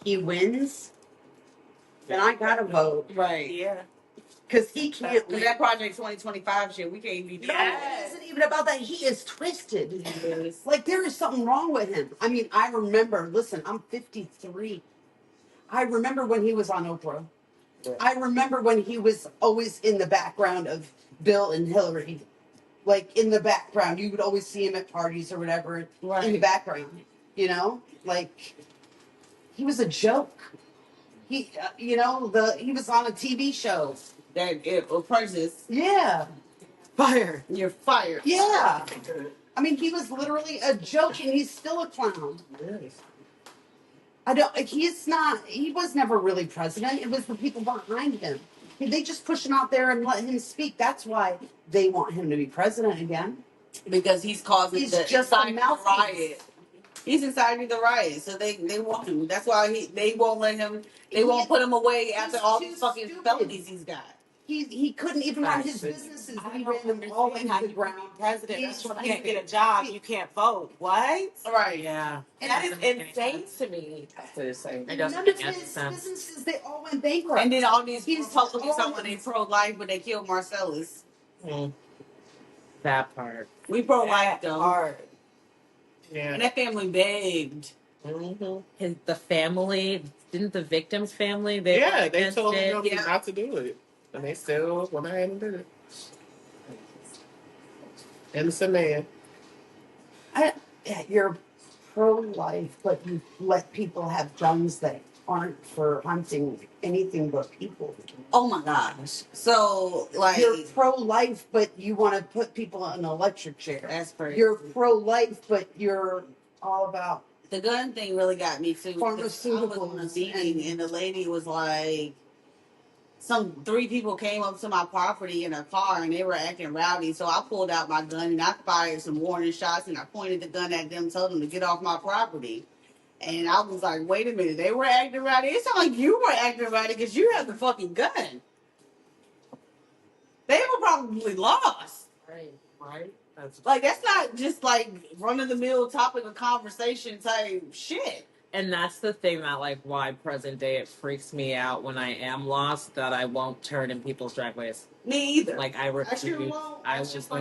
he wins, then I gotta vote. Right. Yeah. Because he can't win. That Project 2025 shit, we can't be doing No, that. it isn't even about that. He is twisted. Like, there is something wrong with him. I mean, I remember, listen, I'm 53. I remember when he was on Oprah. Yeah. I remember when he was always in the background of Bill and Hillary. Like, in the background. You would always see him at parties or whatever in the background. You know? Like, he was a joke. He, he was on a TV show. Prices. Yeah. Fire. You're fired. Yeah. I mean, he was literally a joke, and he's still a clown. Yes. He was never really president. It was the people behind him. They just push him out there and let him speak. That's why they want him to be president again. Because he's causing just a riot. He's inciting the riot, so they want him. That's why they won't let him. They won't put him away after all these fucking felonies he's got. He couldn't even run his businesses. He ran them all into the ground. President, you can't get a job. You can't vote. What? Right. Yeah. And that is insane to me. It doesn't make any sense. Businesses, they all went bankrupt. And then all these Republicans when they pro-life, but they killed Marcellus. That part. We pro-life though. Part. Yeah. And that family begged. Mm-hmm. The family, didn't the victim's family? They told him not to do it. And they still went ahead and did it. Innocent man. You're pro-life, but you let people have guns that aren't for hunting anything but people. Oh my gosh. So, like... You're pro-life, but you want to put people in an electric chair. That's crazy. You're pro-life, but you're all about... The gun thing really got me too. Pharmaceuticals. I was on a meeting and the lady was like... Three people came up to my property in a car and they were acting rowdy. So I pulled out my gun and I fired some warning shots and I pointed the gun at them, told them to get off my property. And I was like, wait a minute, they were acting rowdy. It sounded like you were acting rowdy because you have the fucking gun. They were probably lost. Right. That's not just like run-of-the-mill topic of conversation type shit. And that's the thing that, why present day it freaks me out when I am lost, that I won't turn in people's driveways. Me either. I refuse. I was just one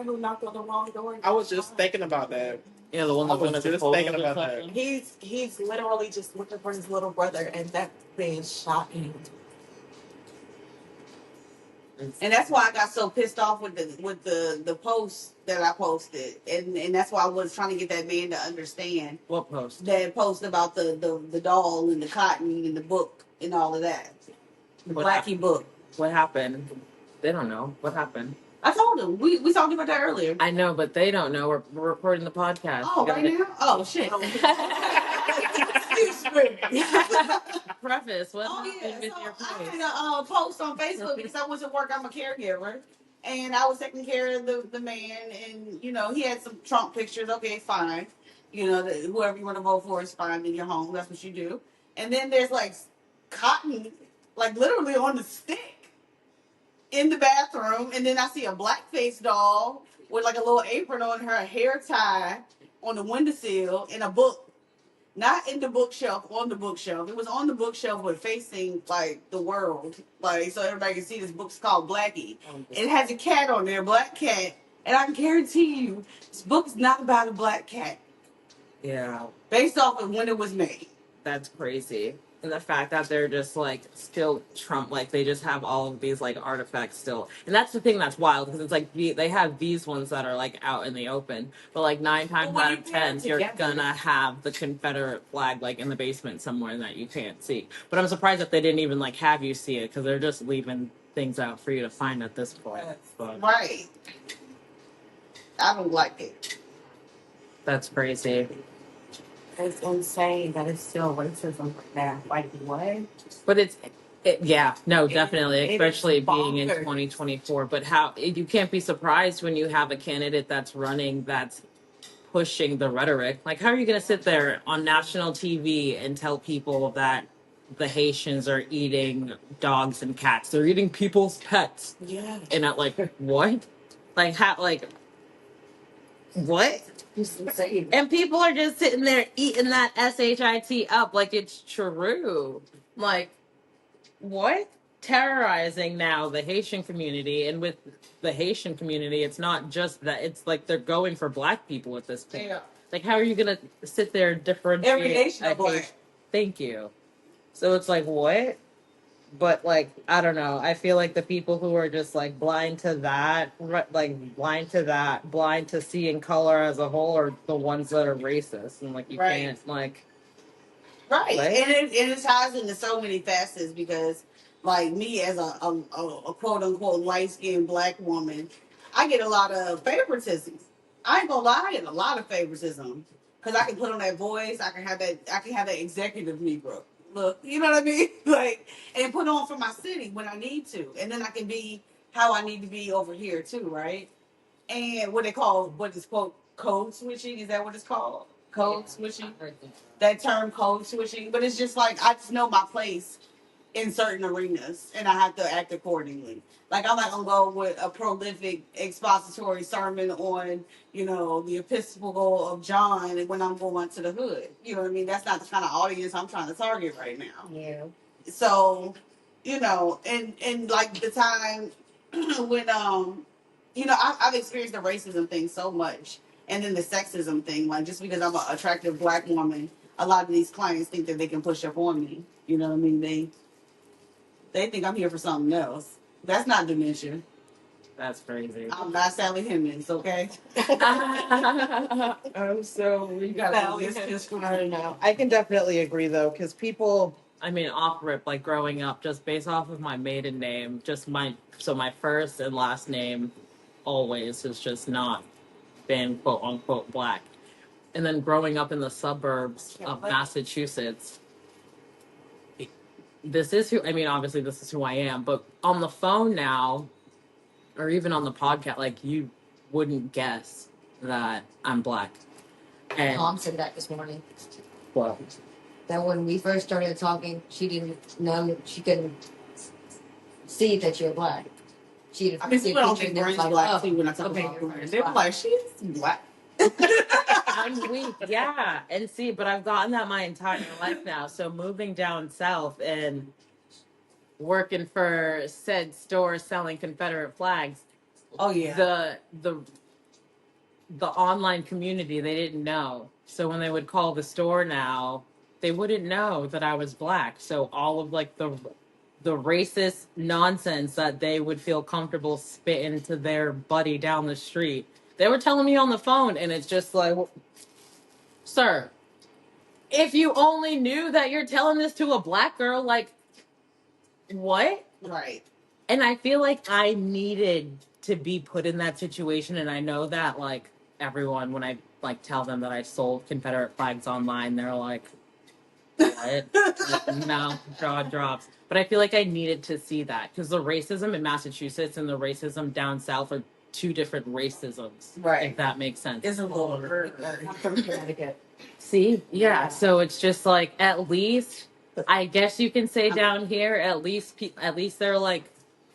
who knocked on the wrong door. I was just thinking about that. Yeah, the one that was just thinking about that. He's literally just looking for his little brother, and that man shot him. And that's why I got so pissed off with the post that I posted, and that's why I was trying to get that man to understand. What post? That post about the doll and the cotton and the book and all of that. The Blackie book. What happened? They don't know what happened. I told them we talked about that earlier. I know, but they don't know. We're recording the podcast. Oh, right now? Oh shit. Preface. What happened with your post? I had a post on Facebook because I went to work. I'm a caregiver, and I was taking care of the man, and he had some Trump pictures. Okay, fine. Whoever you want to vote for is fine in your home. That's what you do. And then there's cotton, literally on the stick in the bathroom, and then I see a blackface doll with a little apron on her, hair tie on the windowsill, and a book. Not in the bookshelf, on the bookshelf. It was on the bookshelf, but facing the world, so everybody can see. This book's called Blackie. It has a cat on there, black cat, and I can guarantee you, this book's not about a black cat. Yeah, based off of when it was made. That's crazy. And the fact that they're just still Trump, they just have all of these artifacts still. And that's the thing that's wild, because it's they have these ones that are out in the open. But 9 times out of 10, you're gonna have the Confederate flag in the basement somewhere that you can't see. But I'm surprised that they didn't even have you see it, because they're just leaving things out for you to find at this point. But right. I don't like it. That's crazy. It's insane that it's still racism right now. What? But definitely, especially being in 2024. But you can't be surprised when you have a candidate that's running that's pushing the rhetoric. How are you going to sit there on national TV and tell people that the Haitians are eating dogs and cats? They're eating people's pets. Yeah. And what? what? It's insane. And people are just sitting there eating that shit up like it's true. Like, what? Terrorizing now the Haitian community, and with the Haitian community, it's not just that, it's like they're going for black people at this point. Yeah. Like, how are you gonna sit there and differentiate? Every nation of black. Thank you. So it's like, what? But like, I don't know. I feel like the people who are just like blind to that, blind to seeing color as a whole, are the ones that are racist. And like, you Right. can't like, Right. what? And it ties into so many facets because, like, me as a quote unquote light skinned black woman, I get a lot of favoritism. I ain't gonna lie, I get a lot of favoritism because I can put on that voice. I can have that executive Negro look. You know what I mean? Like, and put on for my city when I need to, and then I can be how I need to be over here too, right? And what is quote code switching? Is that what it's called? Code switching. That term code switching, but it's just like I just know my place in certain arenas and I have to act accordingly. Like I'm not gonna go with a prolific expository sermon on, the Episcopal of John when I'm going to the hood. You know what I mean? That's not the kind of audience I'm trying to target right now. Yeah. So, and like the time when I've experienced the racism thing so much, and then the sexism thing. Like just because I'm an attractive black woman, a lot of these clients think that they can push up on me. You know what I mean? They think I'm here for something else. That's not dementia. That's crazy. I'm not Sally Hemings, okay? So You gotta I don't know. I can definitely agree though, because people. I mean, off rip, like growing up, just based off of my maiden name, my first and last name always has just not been quote unquote black. And then growing up in the suburbs of Massachusetts, obviously this is who I am, but on the phone now, or even on the podcast, like you wouldn't guess that I'm black. And Mom said that this morning. well, That when we first started talking, she didn't know, she couldn't see that you're black. She I mean, see people a don't picture think and it was Brandon's like, black oh, too when I talk okay, about you're Brandon. right. They're like, she's black. I'm weak, yeah. And see, but I've gotten that my entire life now. So moving down south and working for said store selling Confederate flags, Oh yeah. the online community, they didn't know. So when they would call the store now, they wouldn't know that I was black. So all of like the racist nonsense that they would feel comfortable spitting to their buddy down the street, they were telling me on the phone, and it's just like, sir, if you only knew that you're telling this to a black girl, like, what? Right. And I feel like I needed to be put in that situation, and I know that like everyone, when I like tell them that I sold Confederate flags online, they're like, what? Like, no, jaw drops. But I feel like I needed to see that because the racism in Massachusetts and the racism down south are two different racisms. Right. If that makes sense. It's a little I'm from Connecticut. See? Yeah. So it's just like, at least, I guess you can say down here, at least they're like,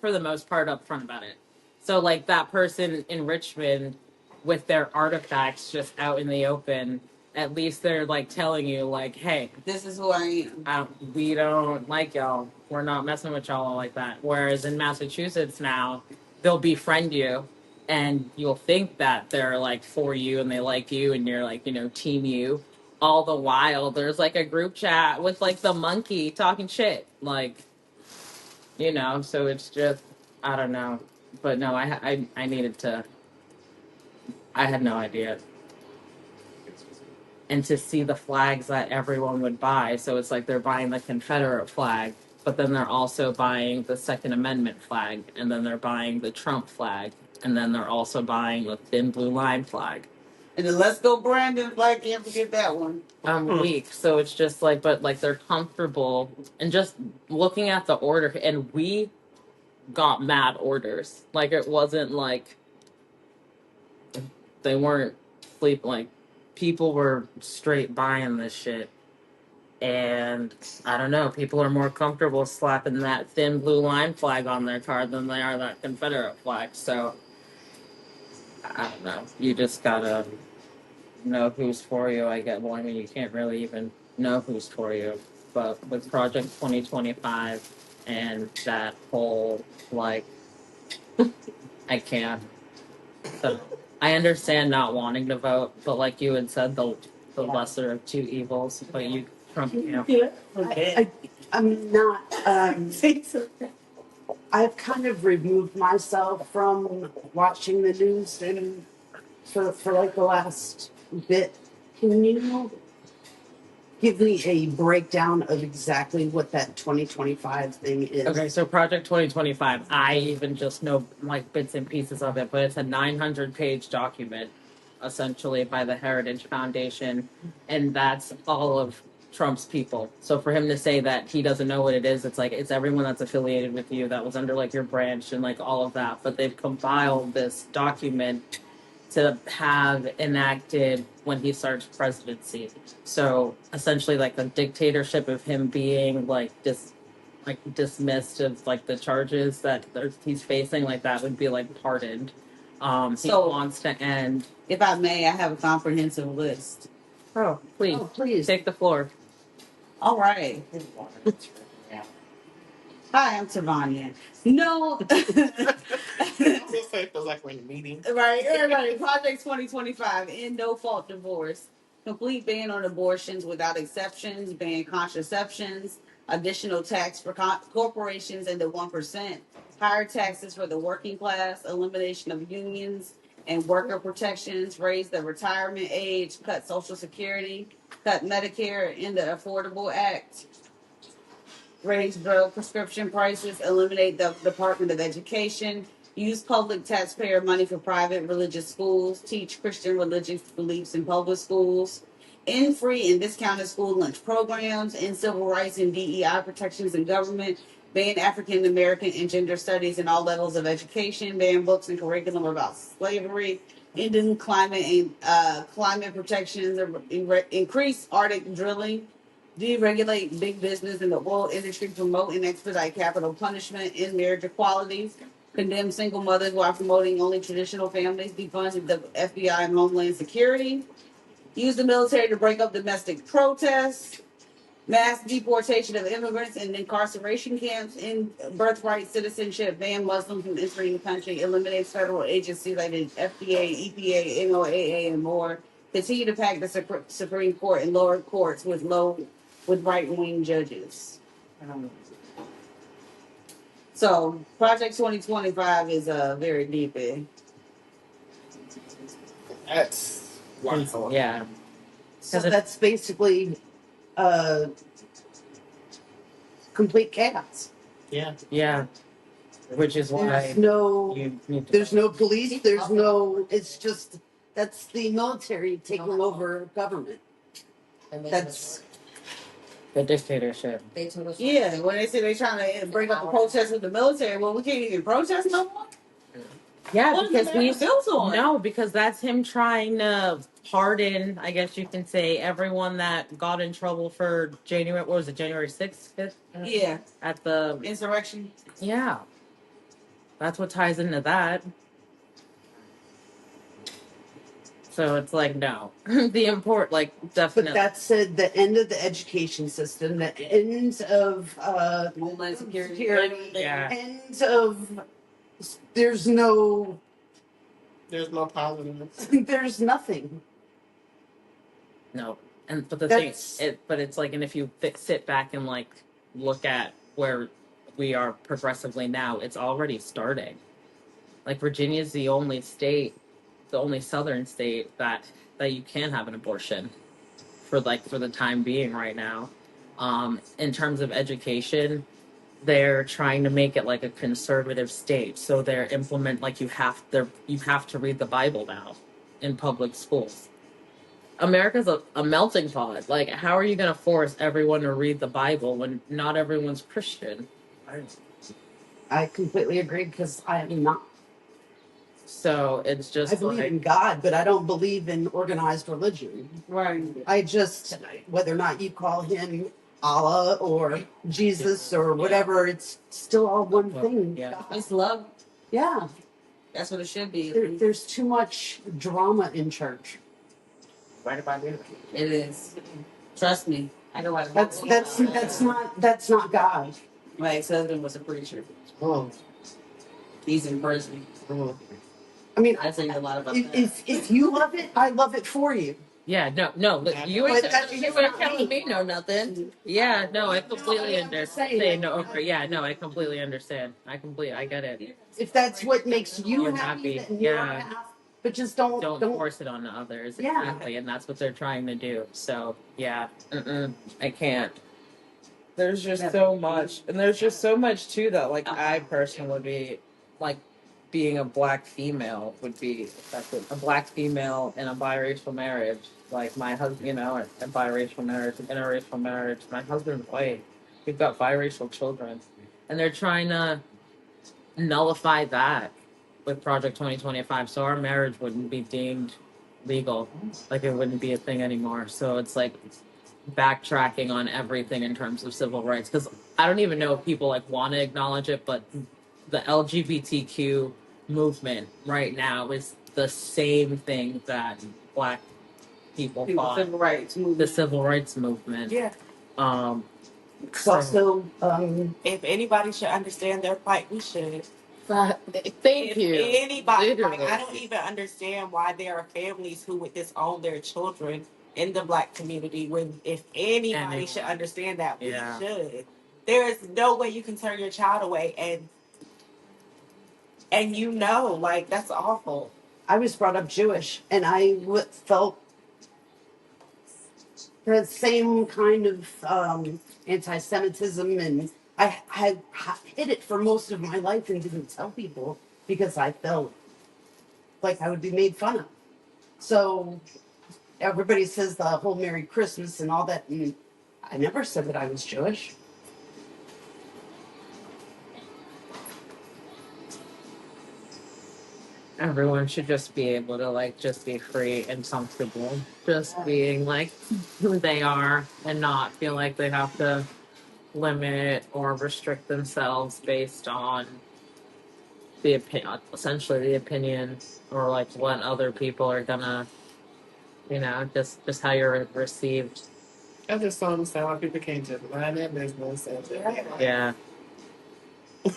for the most part, upfront about it. So like that person in Richmond with their artifacts just out in the open, at least they're like telling you like, hey, This is who I am. we don't like y'all. We're not messing with y'all like that. Whereas in Massachusetts now, they'll befriend you and you'll think that they're like for you and they like you and you're like, team you. All the while there's like a group chat with like the monkey talking shit. Like, so it's just, I don't know. But no, I needed to, I had no idea. And to see the flags that everyone would buy. So it's like they're buying the Confederate flag, but then they're also buying the Second Amendment flag, and then they're buying the Trump flag, and then they're also buying the thin blue line flag. And then let's go Brandon flag, can't forget that one. I'm weak, so it's just like, but like they're comfortable, and just looking at the order, and we got mad orders. Like it wasn't like they weren't sleep, like people were straight buying this shit. And I don't know, people are more comfortable slapping that thin blue line flag on their car than they are that Confederate flag. So I don't know. You just gotta know who's for you. I get. Well, I mean, you can't really even know who's for you. But with Project 2025 and that whole like, I can't. So I understand not wanting to vote, but like you had said, the lesser of two evils. But you Trump camp. Yeah. I'm not. I've kind of removed myself from watching the news and for like the last bit. Can you give me a breakdown of exactly what that 2025 thing is? Okay, so Project 2025, I even just know like bits and pieces of it, but it's a 900-page document essentially by the Heritage Foundation, and that's all of Trump's people. So for him to say that he doesn't know what it is, it's like it's everyone that's affiliated with you that was under like your branch and like all of that, but they've compiled this document to have enacted when he starts presidency. So essentially like the dictatorship of him being like dismissed of like the charges that he's facing, like that would be like pardoned. He So- wants to end. If I may, I have a comprehensive list. Oh, please, Please. take the floor. All right. Hi, I'm Tavania. No. I was gonna say it feels like we're in a meeting. Right. Project 2025, end no fault divorce. Complete ban on abortions without exceptions, ban contraceptions, additional tax for corporations and the 1%, higher taxes for the working class, elimination of unions and worker protections, raise the retirement age, cut Social Security, cut Medicare in the Affordable Act, raise drug prescription prices, eliminate the Department of Education, use public taxpayer money for private religious schools, teach Christian religious beliefs in public schools, end free and discounted school lunch programs, end civil rights and DEI protections in government, ban African American and gender studies in all levels of education, ban books and curriculum about slavery, ending climate and climate protections, increase Arctic drilling, deregulate big business in the oil industry, promote and expedite capital punishment, end marriage equality, condemn single mothers while promoting only traditional families, defund the FBI and Homeland Security, use the military to break up domestic protests, mass deportation of immigrants and incarceration camps, end birthright citizenship, ban Muslims from entering the country, eliminate federal agencies like the FDA, EPA, NOAA, and more, continue to pack the Supreme Court and lower courts with right-wing judges. So Project 2025 is very deep. That's wonderful. Yeah. So that's basically complete chaos. Yeah. Yeah. Which is why There's no you need to there's no police, there's no it's just that's the military taking over government. That's the dictatorship. They told us. Yeah, when they say they're trying to break up the protest with the military, well, we can't even protest no more. Yeah, What is because America built on? No, because that's him trying to pardon, I guess you can say, everyone that got in trouble for January, what was it, January 6th? 5th? Yeah, At the, insurrection. yeah. That's what ties into that. So it's like, no. but Definitely. that said the end of the education system, the end of Homeland Security. Yeah. end of there's no positive. there's nothing. No. But the That's- thing, but it's like, and if you sit back and like look at where we are progressively now, it's already starting. Like Virginia's the only state, the only southern state that you can have an abortion for the time being right now. In terms of education, they're trying to make it like a conservative state, so they're implement like you have to read the Bible now in public schools. America's a melting pot. Like, how are you going to force everyone to read the Bible when not everyone's Christian? I completely agree because I am not. So it's just I believe in God, but I don't believe in organized religion. Right. I just, whether or not you call him Allah or Jesus or whatever, it's still all one thing. Yeah. It's love. Yeah. That's what it should be. There's too much drama in church. Right about it. It is. Trust me. I know what That's not God. my ex-husband was a preacher. Oh. He's in prison. Oh. I mean, I think a lot about that. if you love it, I love it for you. Yeah, no, but you But ain't that's you just ain't not telling me. me no nothing. Yeah, no, I completely I'm just saying, understand. No, okay, yeah, no, I completely understand. I get it. If that's what makes you You're happy, happy, then you're yeah. happy. But just Don't don't. force it on the others. Yeah. Exactly, and that's what they're trying to do. So yeah, I can't. There's just so much, and there's just so much too that like I personally would be like being a black female would be affected. A black female in a biracial marriage, like my husband, you know, a biracial marriage, an interracial marriage. My husband's white. We've got biracial children, and they're trying to nullify that with Project 2025. So our marriage wouldn't be deemed legal, like it wouldn't be a thing anymore. So it's like backtracking on everything in terms of civil rights because I don't even know if people like want to acknowledge it, but the LGBTQ movement right now is the same thing that black people fought. Civil rights movement. The civil rights movement. Yeah. So, If anybody should understand their plight, we should. Thank you. Anybody, Literally. like, I don't even understand why there are families who would disown their children in the black community. When if anybody should understand that, we should. There is no way you can turn your child away, and you know, like that's awful. I was brought up Jewish, and I felt the same kind of anti-Semitism, and I had hid it for most of my life and didn't tell people because I felt like I would be made fun of. So everybody says the whole Merry Christmas and all that, and I never said that I was Jewish. Everyone should just be able to like just be free and comfortable, just being like who they are and not feel like they have to limit or restrict themselves based on the opinion, essentially the opinion or like what other people are gonna, you know, just how you're received. I just don't understand why people can't just mind their business and Yeah.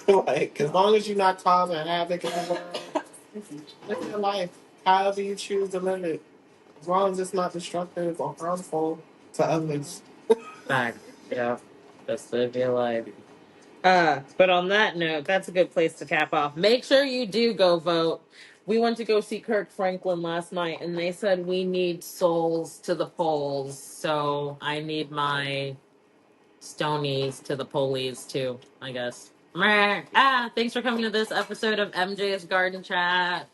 like, as long as you're not causing havoc in the world, live your life however you choose to live it. As long as it's not destructive or harmful to others. Fact. Yeah. Just live your life. But on that note, that's a good place to cap off. Make sure you do go vote. We went to go see Kirk Franklin last night, and they said we need souls to the polls. So I need my Stonies to the polies too, I guess. Thanks for coming to this episode of MJ's Garden Chat.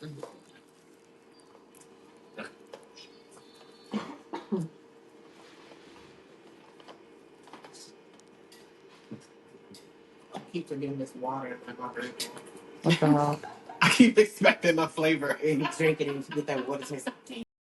I keep forgetting this water in my drink. What the hell? I keep expecting a flavor. And you drink it and you get that water taste.